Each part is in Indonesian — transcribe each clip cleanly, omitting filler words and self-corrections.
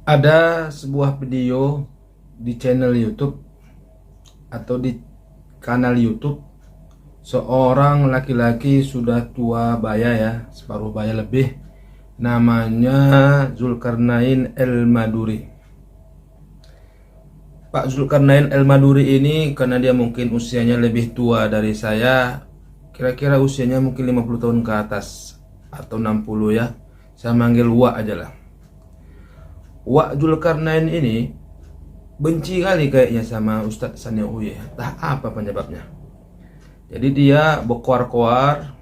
Ada sebuah video di channel YouTube atau di kanal YouTube seorang laki-laki sudah tua baya ya, separuh baya lebih, namanya Zulkarnain El-Maduri. Pak Zulkarnain El-Maduri ini karena dia mungkin usianya lebih tua dari saya, kira-kira usianya mungkin 50 tahun ke atas atau 60 ya. Saya manggil Wak aja lah. Wak Zulkarnain ini benci kali kayaknya sama Ustadz Sanil Uye. Entah apa penyebabnya. Jadi dia berkoar-koar,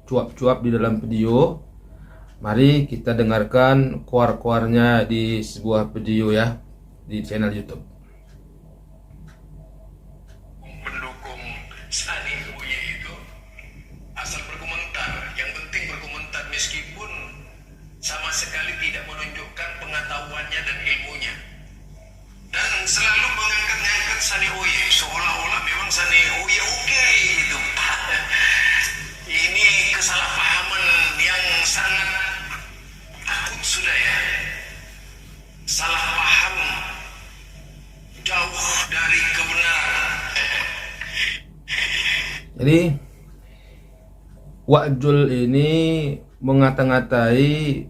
cuap-cuap di dalam video. Mari kita dengarkan koar-koarnya di sebuah video ya, di channel YouTube. Pendukung Sanil Uye itu asal berkomentar, yang penting berkomentar meskipun sama sekali tidak menunjukkan pengetahuannya dan ilmunya, dan selalu mengangkat-ngangkat Sanil Uye seolah-olah memang Sanil Uye oke gitu. Ini kesalahpahaman yang sangat akut sudah ya. Salah paham jauh dari kebenaran. Jadi Wak Jul ini mengata-ngatai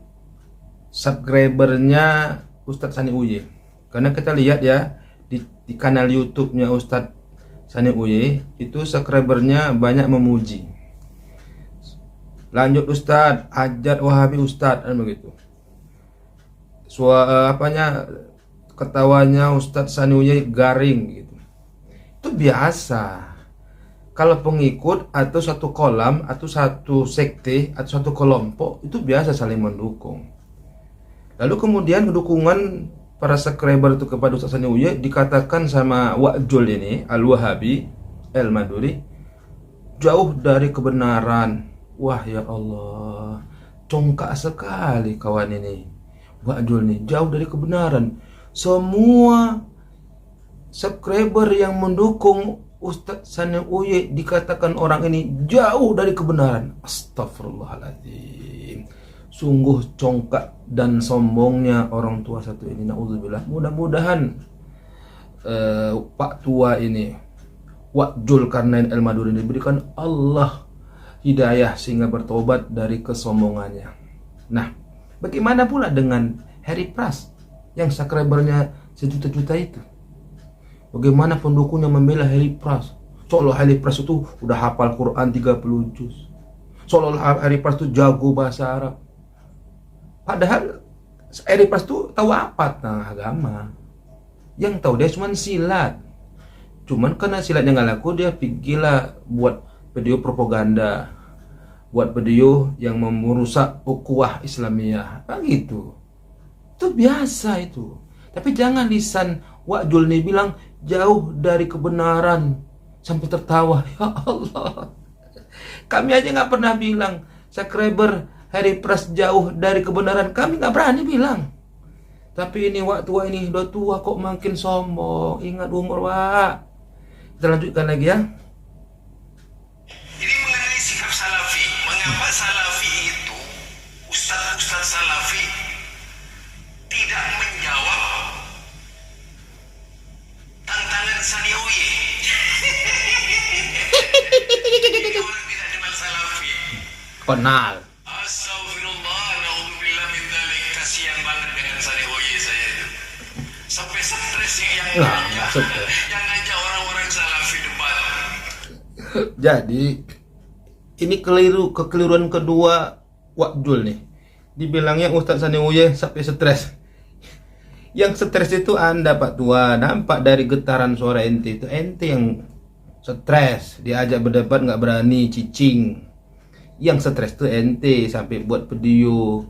subscribernya Ustadz Sanil Uye. Karena kita lihat ya di kanal YouTube-nya Ustadz Sanil Uye itu subscribernya banyak memuji. Lanjut Ustadz, hajat Wahabi Ustadz, kan begitu. Ketawanya Ustadz Sanil Uye garing gitu. Itu biasa. Kalau pengikut atau satu kolam atau satu sekte atau satu kelompok itu biasa saling mendukung. Lalu kemudian dukungan para subscriber itu kepada Ustadz Sanil Uye dikatakan sama Wak Jul ini Al-Wahabi El-Maduri jauh dari kebenaran. Wah ya Allah, congkak sekali kawan ini Wak Jul nih, jauh dari kebenaran. Semua subscriber yang mendukung Ustadz Sanil Uye dikatakan orang ini jauh dari kebenaran. Astagfirullahaladzim. Sungguh congkak dan sombongnya orang tua satu ini. Na'udzubillah. Mudah-mudahan Pak tua ini, Wak Zulkarnain El-Maduri ini, diberikan Allah hidayah sehingga bertobat dari kesombongannya. Nah, bagaimana pula dengan Harry Pras yang subscribernya sejuta-juta itu? Bagaimana pendukungnya membela Harry Pras? Seolah Harry Pras itu udah hafal Quran 30 juz. Seolah Harry Pras itu jago bahasa Arab. Padahal Harry Pras itu tahu apa tentang agama. Yang tahu dia cuma silat. Cuman karena silatnya nggak laku, dia gila buat video propaganda, buat video yang merusak ukhuwah Islamiyah. Begitu. Itu biasa itu. Tapi jangan lisan Wak Jul nih bilang jauh dari kebenaran sampai tertawa. Ya Allah, kami aja nggak pernah bilang subscriber Harry Pras jauh dari kebenaran. Kami nggak berani bilang. Tapi ini Wak tua ini udah tua kok makin sombong. Ingat umur Wak. Kita lanjutkan lagi ya. Ini mengenai sikap salafi. Mengapa salafi itu, ustaz-ustaz salafi tidak menjawab tantangan Sanil Uye? Orang tidak kenal salafi. Kenal. Astagfirullah, naudzubillah min dzalik. Kasihan banget dengan Sanil Uye saya itu. Sampai stres yang ngajak orang-orang salafi debat. Jadi ini kekeliruan kedua Wak Jul nih. Dibilangnya Ustadz Sanil Uye sampai stres. Yang stres itu Anda Pak Tua. Nampak dari getaran suara ente itu. Ente yang stres. Diajak berdebat nggak berani, cicing. Yang stres itu ente sampai buat video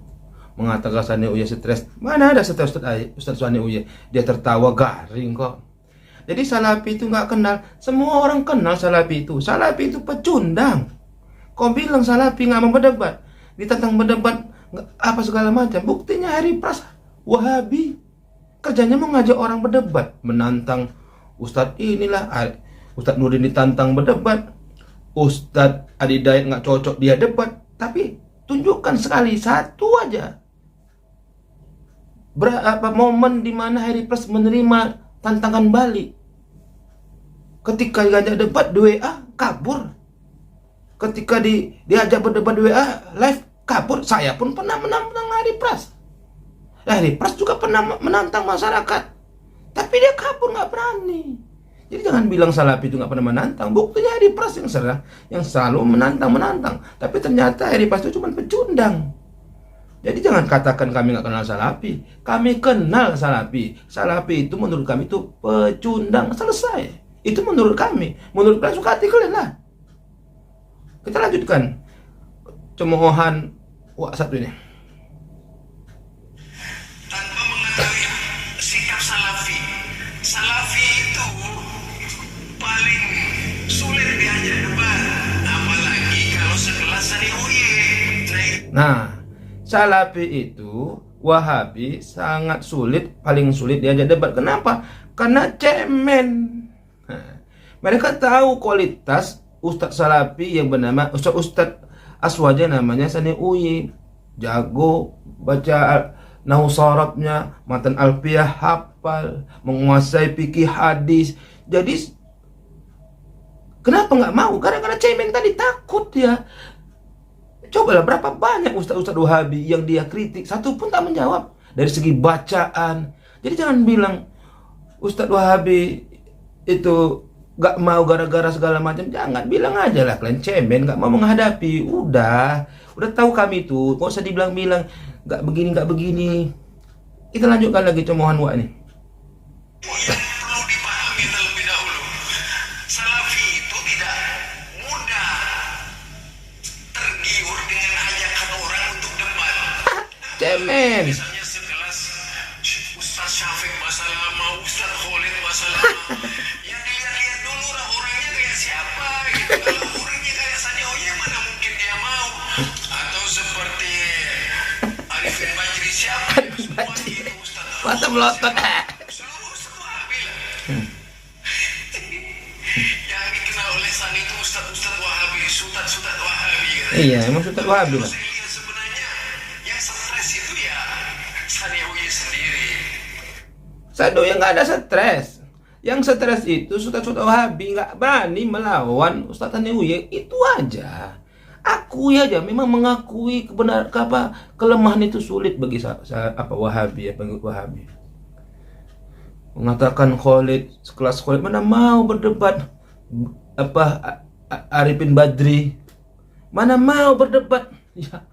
mengatakan Sanil Uye stres. Mana ada stres Ustadz Sanil Uye? Dia tertawa garing kok. Jadi salafi itu nggak kenal. Semua orang kenal salafi itu. Salafi itu pecundang. Kau bilang salafi nggak mau berdebat, ditantang berdebat apa segala macam. Buktinya Harry Pras Wahabi kerjanya mau ngajak orang berdebat, menantang Ustadz inilah. Ustadz Nurdin ditantang berdebat, Ustadz Adi Dayat nggak cocok dia debat. Tapi tunjukkan sekali satu aja momen di mana Harry Pras menerima tantangan balik. Ketika diajak debat di WA kabur. Ketika diajak berdebat di WA live kabur. Saya pun pernah menantang Harry Pras. Harry Pras juga pernah menantang masyarakat, tapi dia kabur, nggak berani. Jadi jangan bilang Salafi itu nggak pernah menantang. Buktinya Harry Pras yang selalu menantang. Tapi ternyata Harry Pras itu cuma pecundang. Jadi jangan katakan kami nggak kenal Salafi. Kami kenal Salafi. Salafi itu menurut kami itu pecundang. Selesai. Itu menurut kami. Menurut kalian suka hati kalian lah. Kita lanjutkan cemoohan satu ini. Tanpa mengetahui sikap Salafi. Salafi itu paling sulit diajak debat. Apalagi kalau sekelas Sani Uye. Nah, Salafi itu, Wahabi sangat sulit, paling sulit diajak debat. Kenapa? Karena cemen. Mereka tahu kualitas Ustadz Salafi yang bernama Ustadz Aswaja, namanya Sani Uye. Jago baca nahu sorabnya, matan alfiyah hafal, menguasai fikih hadis. Jadi kenapa nggak mau? Gara-gara cemen tadi, takut ya. Cobalah berapa banyak ustadz-ustadz Wahabi yang dia kritik, satu pun tak menjawab dari segi bacaan. Jadi jangan bilang ustadz Wahabi itu gak mau gara-gara segala macam. Jangan, bilang aja lah kalian cemen, gak mau menghadapi. Udah tahu kami itu, gak usah dibilang-bilang gak begini. Kita lanjutkan lagi cemoohan Wak nih. Yang perlu dipahami terlebih dahulu, Salafi itu tidak mudah tergiur dengan ajakan orang untuk debat. Cemen. Misalnya sekelas Ustaz Syafiq Basalama, Ustaz Khalid Basalama, ya dilihat-lihat dulu lah orangnya kayak siapa gitu. Kalau orangnya kayak Sani Uye, mana mungkin dia mau. Atau seperti Arifin Bajri, siapa ya semua itu Ustaz. Mata melotot. Seluruh Wahabi lah. Yang dikenal oleh Sani itu Ustaz Wahabi, Ustaz Wahabi kan? Iya, emang Ustadz Wahabi lah. Saya lihat sebenarnya yang stres itu ya Sani Uye sendiri. Sado yang nggak ada stres. Yang stres itu Ustadz Wahabi nggak berani melawan Ustadz Sani Uye. Itu aja. Akui aja, memang mengakui kelemahan itu sulit bagi Wahabi, pengikut Wahabi. Mengatakan Khalid, sekelas Khalid mana mau berdebat, Arifin Badri mana mau berdebat. Ya.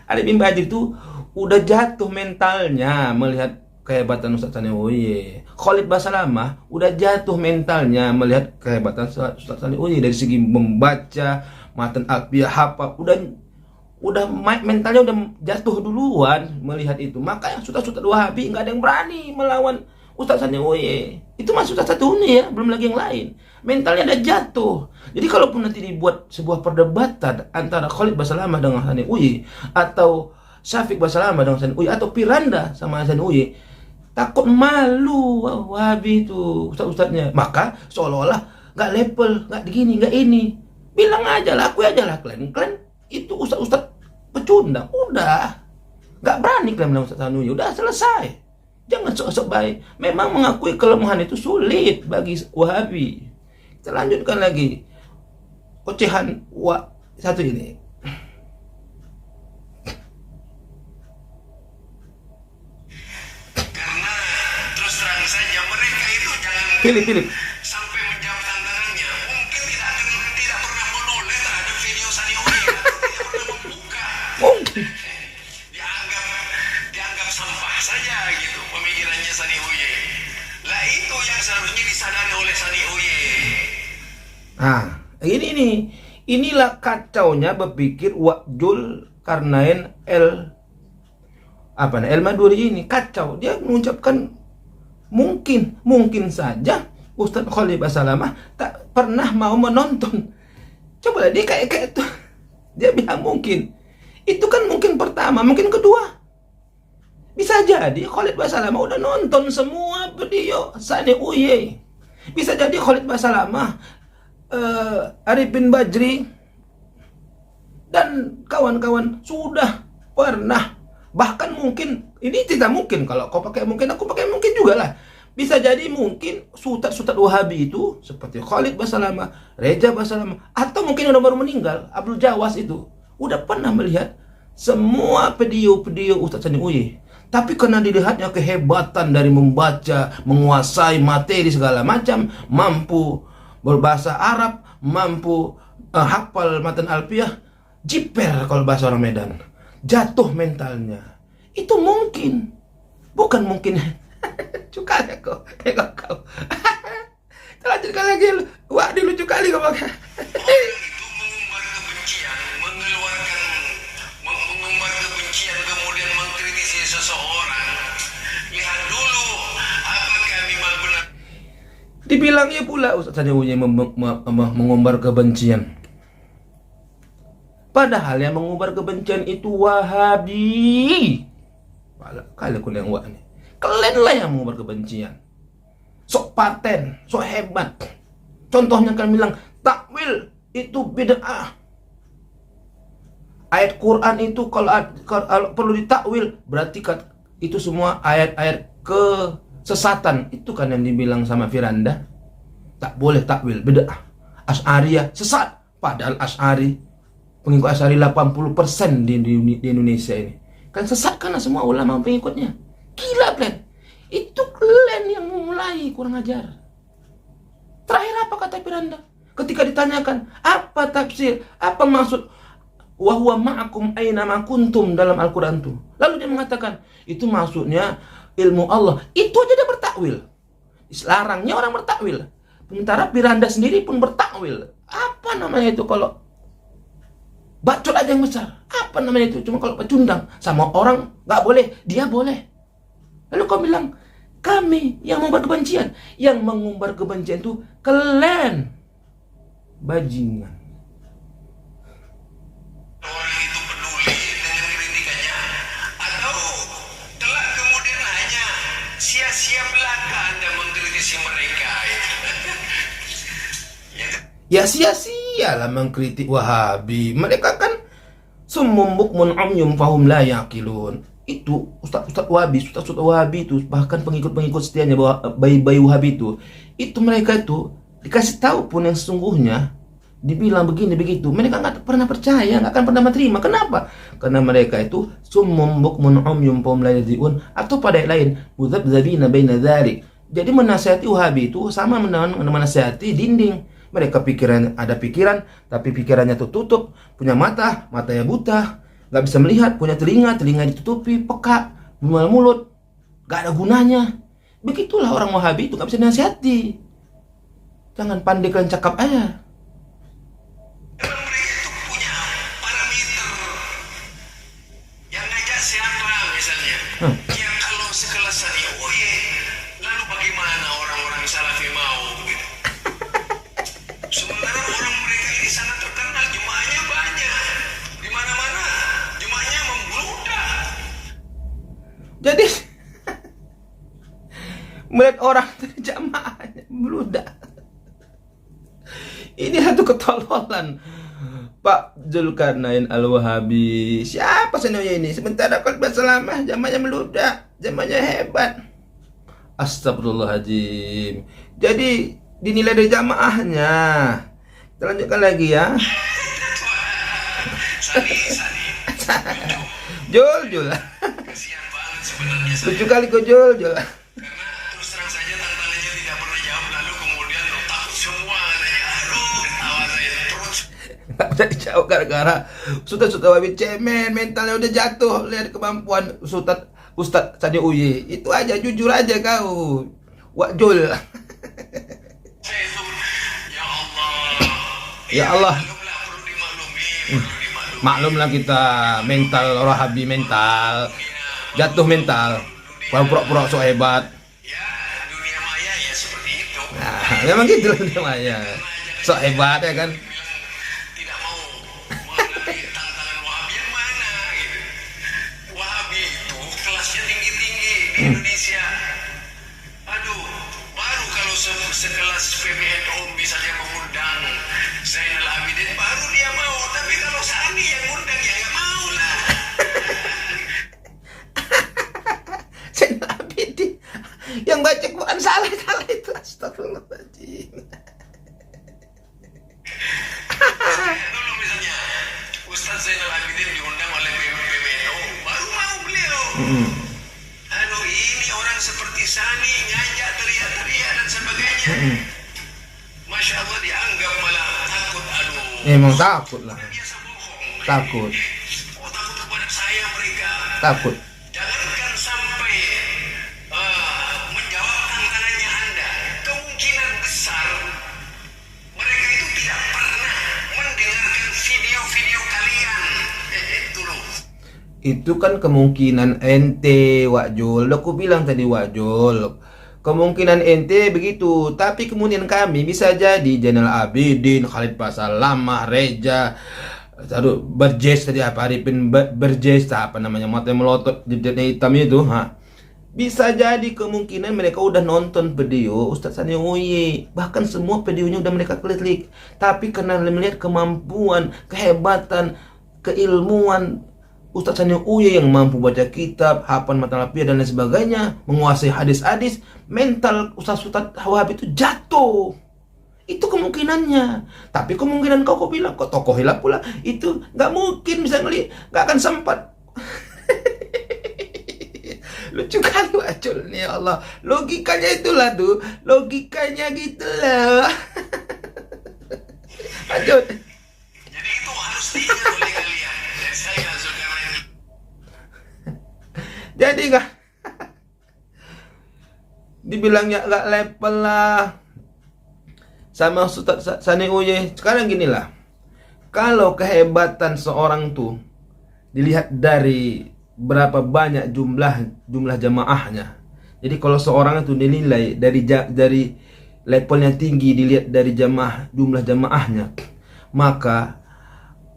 Arifin Badri itu udah jatuh mentalnya melihat kehebatan Ustadz Sani Uye. Khalid Basalamah udah jatuh mentalnya melihat kehebatan Ustadz Sani Uye dari segi membaca matan alfiyah hafal, udah mentalnya udah jatuh duluan melihat itu. Makanya Ustadz Wahabi nggak ada yang berani melawan Ustadz Sani Uye. Itu masih Ustadz satu ini ya, belum lagi yang lain. Mentalnya udah jatuh. Jadi kalaupun nanti dibuat sebuah perdebatan antara Khalid Basalamah dengan Sani Uye, atau Syafiq Basalamah dengan Sani Uye, atau Piranda sama Sani Uye, takut malu Wahabi itu ustadz-ustadznya. Maka seolah-olah nggak level, nggak begini, nggak ini. Bilang aja lah, akui aja lah kalian itu ustadz pecundang. Udah nggak berani kalian bilang Ustadz Sani Uye, udah selesai. Jangan sok-sok baik. Memang mengakui kelemahan itu sulit bagi Wahabi. Kita lanjutkan lagi ocehan satu ini. Karena terus terang saja mereka itu jangan Pilih. sampai menjawab tantangannya. Mungkin tidak pernah menoleh terhadap video Sani Uye, atau tidak pernah membuka. Mungkin. Dianggap sampah saja gitu pemikirannya Sani Uye. Lah itu yang seharusnya disadari oleh Sani Uye. Nah, inilah kacaunya berpikir Wajul Karnain El Maduri ini. Kacau. Dia mengucapkan mungkin saja Ustadz Khalid Basalamah tak pernah mau menonton. Coba dia kayak itu. Dia bilang mungkin. Itu kan mungkin pertama, mungkin kedua. Bisa jadi Khalid Basalamah udah nonton semua video Sani Uye. Bisa jadi Khalid Basalamah, Arifin Bajri dan kawan-kawan sudah pernah, bahkan mungkin Ini tidak mungkin. Kalau kau pakai mungkin, aku pakai mungkin juga lah. Bisa jadi mungkin sutat-sutat Wahabi itu seperti Khalid Basalamah, Reja Basalamah, atau mungkin udah baru meninggal Abdul Jawas itu udah pernah melihat semua video-video Ustaz Sani Uye. Tapi karena dilihatnya kehebatan dari membaca, menguasai materi segala macam, mampu berbahasa Arab, mampu hafal matan alfiah, jiper kalau bahasa orang Medan, jatuh mentalnya. Itu mungkin, bukan mungkin. Lucu kali kau, tengok kau. Lanjutkan lagi, wah dia lucu kali kau pakai. Itu mengumbar kebencian, mengumbar kebencian kemudian mengkritisi seseorang. Lihat dulu apakah memang benar. Dibilangnya pula Ustaz Sani Uye mengumbar kebencian. Padahal yang mengumbar kebencian itu Wahabi. Kali aku yang wak nih. Kalian lah yang mengumbar kebencian. Sok paten, sok hebat. Contohnya kan bilang takwil itu bid'ah. Ayat Quran itu kalau perlu ditakwil berarti itu semua ayat-ayat kesesatan. Itu kan yang dibilang sama Firanda. Tak boleh takwil, bid'ah. Asy'ariyah sesat. Padahal Asy'ari, pengikut Asy'ari 80% di Indonesia ini. Kan sesat karena semua ulama pengikutnya. Gila kalian. Itu kalian yang memulai kurang ajar. Terakhir apa kata Firanda? Ketika ditanyakan apa tafsir, apa maksud wa huwa ma'akum aina ma kuntum dalam Al-Quran itu. Lalu dia mengatakan itu maksudnya ilmu Allah. Itu aja dia bertakwil. Larangnya orang bertakwil. Sementara Firanda sendiri pun bertakwil. Apa namanya itu kalau bacot aja yang besar? Apa namanya itu? Cuma kalau pecundang sama orang nggak boleh, dia boleh. Lalu kau bilang kami yang mengumbar kebencian. Yang mengumbar kebencian itu kalian, bajingan. Orang itu peduli dengan kritikannya atau telah kemudian hanya sia-sia belaka Anda mengkritisi mereka itu. Ya sia-sialah mengkritik Wahabi. Mereka kan summum bukmun umyum fahum la yaqilun. Itu Ustaz Wahabi itu, bahkan pengikut-pengikut setianya bayi-bayi Wahabi itu mereka itu dikasih tahu pun yang sesungguhnya, dibilang begini begitu, mereka nggak pernah percaya, nggak akan pernah menerima. Kenapa? Karena mereka itu summum bukmun umyum fahum la yaqilun, atau pada yang lain mudzabdzabina baina dzalik. Jadi menasihati Wahabi itu sama menasihati dinding. Mereka ada pikiran, tapi pikirannya tutup, punya matanya buta, nggak bisa melihat, punya telinga ditutupi, peka, mulut, nggak ada gunanya. Begitulah orang Wahabi itu, nggak bisa dinasihati. Jangan pandai kalian cakap aja. Mereka itu punya parameter. Yang ngajak siapa misalnya? Ya kalau sekelas Sani Uye, lalu bagaimana orang-orang Salafi mau begitu? Sementara orang mereka ini sangat terkenal, jemaahnya banyak. Di mana-mana jemaahnya membludak. Jadi melihat orang dari jamaahnya meludak. Ini satu ketololan Pak Zulkarnain Al-Wahabi. Siapa sebenarnya ini? Sementara kalau Basalamah jamaahnya meludak, jamaahnya hebat. Astagfirullahaladzim. Jadi dinilai dari jamaahnya. Kita lanjutkan lagi ya. Sani. Jul. Kasihan banget sebenarnya Sani. Lucu kali kau Jul. Karena terus terang saja tantangannya tidak pernah jawab, lalu kemudian takut semua katanya. Aduh, ketawa saya terus. Nggak bisa dijawab gara-gara Ustaz Wahabi cemen, mentalnya udah jatuh. Lihat kemampuan Ustaz Sani Uye. Itu aja, jujur aja kau. Wak Jul. Saya itu, ya Allah. Ya Allah. Maklumlah, perlu dimaklumi. Maklumlah kita mental Wahabi, mental jatuh mental. Kalau pura-pura so hebat. Ya, dunia maya ya seperti itu. Nah, memang gitu namanya. So hebat ya kan. Tidak mau menghadapi tantangan Wahabi yang mana gitu. Wahabi itu kelasnya tinggi-tinggi di Indonesia. Aduh, baru kalau sekelas PBNU misalnya mengundang Zainal Abidin, baru dia mau. Tapi kalau Sani yang ngundang ya nggak mau lah. yang baca Quran salah itu. Astagfirullahaladzim. Dulu misalnya Ustaz Zainal Abidin diundang oleh PBNU, baru mau beliau. Ini orang seperti Sani ngajak teriak-teriak dan sebagainya. Masya Allah dianggap malah takut. Emang takut lah. Biasa bohong. Takut. Oh, takut kepada saya mereka. Takut. Jangankan sampai menjawab tantangannya Anda, kemungkinan besar mereka itu tidak pernah mendengarkan video-video kalian. Itu loh. Itu kan kemungkinan ente, Wak Jul. Aku bilang tadi, Wak Jul, kemungkinan ente begitu. Tapi kemudian kami bisa jadi Zainal Abidin, Khalid Basalamah, Reja, Berjes tadi apa, Arifin Berjes, apa namanya, mata melotot, jadinya hitam itu, Bisa jadi kemungkinan mereka udah nonton video Ustadz Sani Uye, bahkan semua videonya udah mereka klik. Tapi karena melihat kemampuan, kehebatan, keilmuan Ustadz Sani Uye yang mampu baca kitab, hafal matalapiah dan lain sebagainya, menguasai hadis-hadis, mental Ustadz Wahab itu jatuh. Itu kemungkinannya. Tapi kemungkinan kau bilang, kok tokoh hilaf pula, itu nggak mungkin bisa ngelihat, nggak akan sempat. Lucu kali Wacul nih, ya Allah. Logikanya itulah tuh, logikanya gitu lah. Lanjut. Jadi itu harus diingat oleh kalian. Dan saya saudara ini. Jadi nggak dibilangnya nggak level lah sama Ustadz Sani Uye. Sekarang gini lah, kalau kehebatan seorang tuh dilihat dari berapa banyak jumlah jamaahnya. Jadi kalau seorang itu dinilai dari levelnya tinggi, dilihat dari jumlah jamaahnya, maka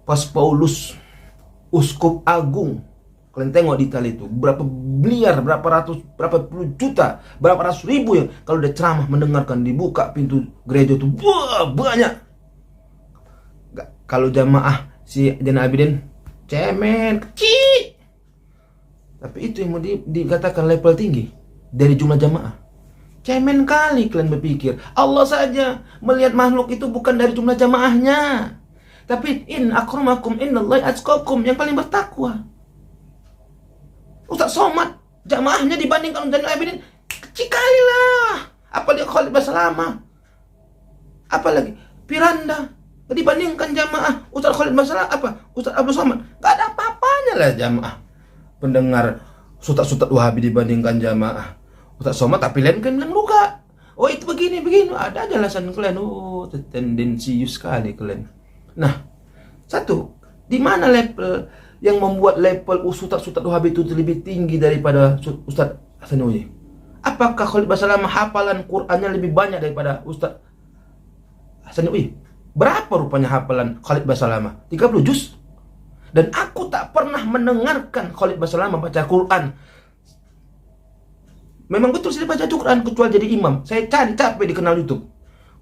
pas Paulus uskup agung, kalian tengok di Italia itu berapa miliar, berapa puluh juta, berapa ratus ribu yang kalau udah ceramah mendengarkan, dibuka pintu gereja itu, wah banyak. Kalau jamaah si Zainal Abidin cemen kecil. Tapi itu yang mau dikatakan level tinggi dari jumlah jamaah. Cemen kali kalian berpikir. Allah saja melihat makhluk itu bukan dari jumlah jamaahnya, tapi in akramakum innallahi atqakum, yang paling bertakwa. Ustaz Somad jamaahnya dibandingkan Zainal Abidin kecil kali lah. Apalagi Khalid Basalamah, apalagi Piranda dibandingkan jamaah Ustaz Khalid Basalamah, Ustaz Abdul Somad, gak ada apa-apanya lah jamaah pendengar Ustaz Wahabi dibandingkan jamaah Ustaz Somad. Tapi lain kan bilang luka, oh itu begini, ada aja alasan kalian. Oh tendensius sekali kalian. Nah, satu, di mana level yang membuat level Ustaz Wahabi itu lebih tinggi daripada Ustaz Sani Uye? Apakah Khalid Basalamah hafalan Qur'annya lebih banyak daripada Ustaz Sani Uye? Berapa rupanya hafalan Khalid Basalamah? 30 juz. Dan aku tak pernah mendengarkan Khalid Basalamah baca Quran. Memang betul saya baca Quran kecuali jadi imam. Saya cari capek di kanal YouTube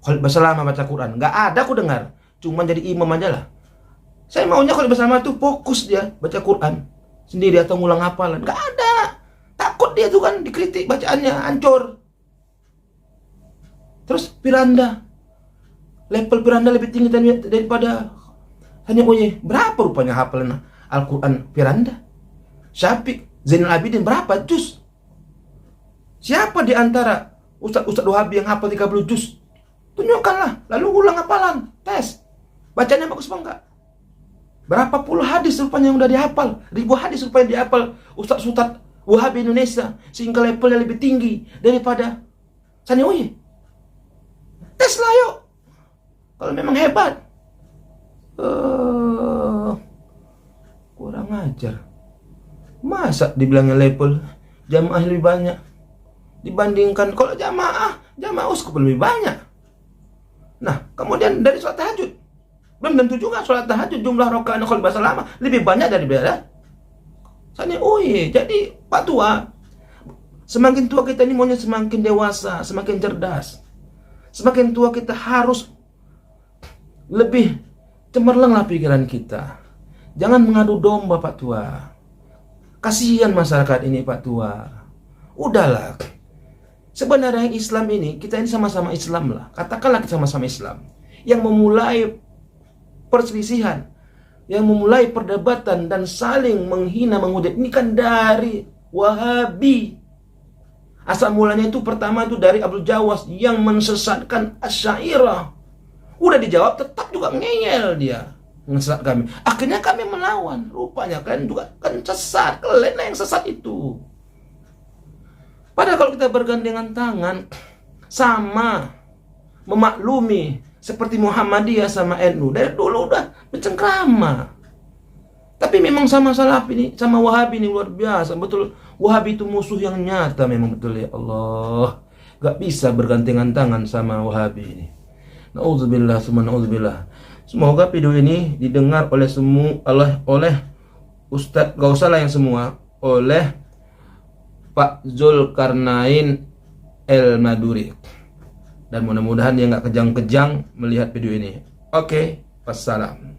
Khalid Basalamah baca Quran, nggak ada aku dengar. Cuma jadi imam aja lah. Saya maunya Khalid Basalamah tuh fokus dia baca Quran sendiri atau ngulang hafalan. Nggak ada. Takut dia tuh kan dikritik bacaannya hancur. Terus Piranda, level Piranda lebih tinggi daripada Sani Uye. Berapa rupanya hafalan Al-Quran Piranda? Syafiq, Zainal Abidin berapa juz? Siapa di antara Ustadz Wahabi yang hafal 30 juz? Tunjukkanlah, lalu ulang hafalan, tes. Bacanya bagus apa enggak? Berapa puluh hadis rupanya yang udah dihafal? Ribu hadis rupanya dihafal Ustadz Wahabi Indonesia, sehingga levelnya lebih tinggi daripada Sani Uye. Tes lah yuk, kalau memang hebat. Kurang ajar. Masa dibilangnya level jamaah lebih banyak dibandingkan kalau jamaah uskup lebih banyak. Nah, kemudian dari sholat tahajud, belum tentu juga sholat tahajud jumlah rakaat Khalid Basalamah lebih banyak daripada Sani Uye. Jadi Pak Tua, semakin tua kita ini maunya semakin dewasa, semakin cerdas. Semakin tua kita harus lebih cemerlanglah pikiran kita. Jangan mengadu domba Pak Tua. Kasihan masyarakat ini Pak Tua. Udahlah. Sebenarnya Islam ini, kita ini sama-sama Islam lah. Katakanlah kita sama-sama Islam. Yang memulai perselisihan, yang memulai perdebatan dan saling menghina, menghujat ini kan dari Wahabi. Asal mulanya itu pertama itu dari Abdul Jawas yang mensesatkan Asy'ariyah. Udah dijawab tetap juga ngeyel dia. Ngesat kami. Akhirnya kami melawan. Rupanya kalian juga kan sesat. Kalian yang sesat itu. Padahal kalau kita bergandengan tangan sama memaklumi seperti Muhammadiyah sama NU dari dulu udah bercengkrama. Tapi memang sama Salafi ini, sama Wahabi ini luar biasa. Betul, Wahabi itu musuh yang nyata memang, betul ya Allah. Gak bisa bergandengan tangan sama Wahabi ini. Na'udzubillah, summa na'udzubillah. Semoga video ini didengar oleh semua, oleh Ustadz, gak usah lah yang semua, oleh Pak Zulkarnain El-Maduri. Dan mudah-mudahan dia nggak kejang-kejang melihat video ini. Oke, wassalam.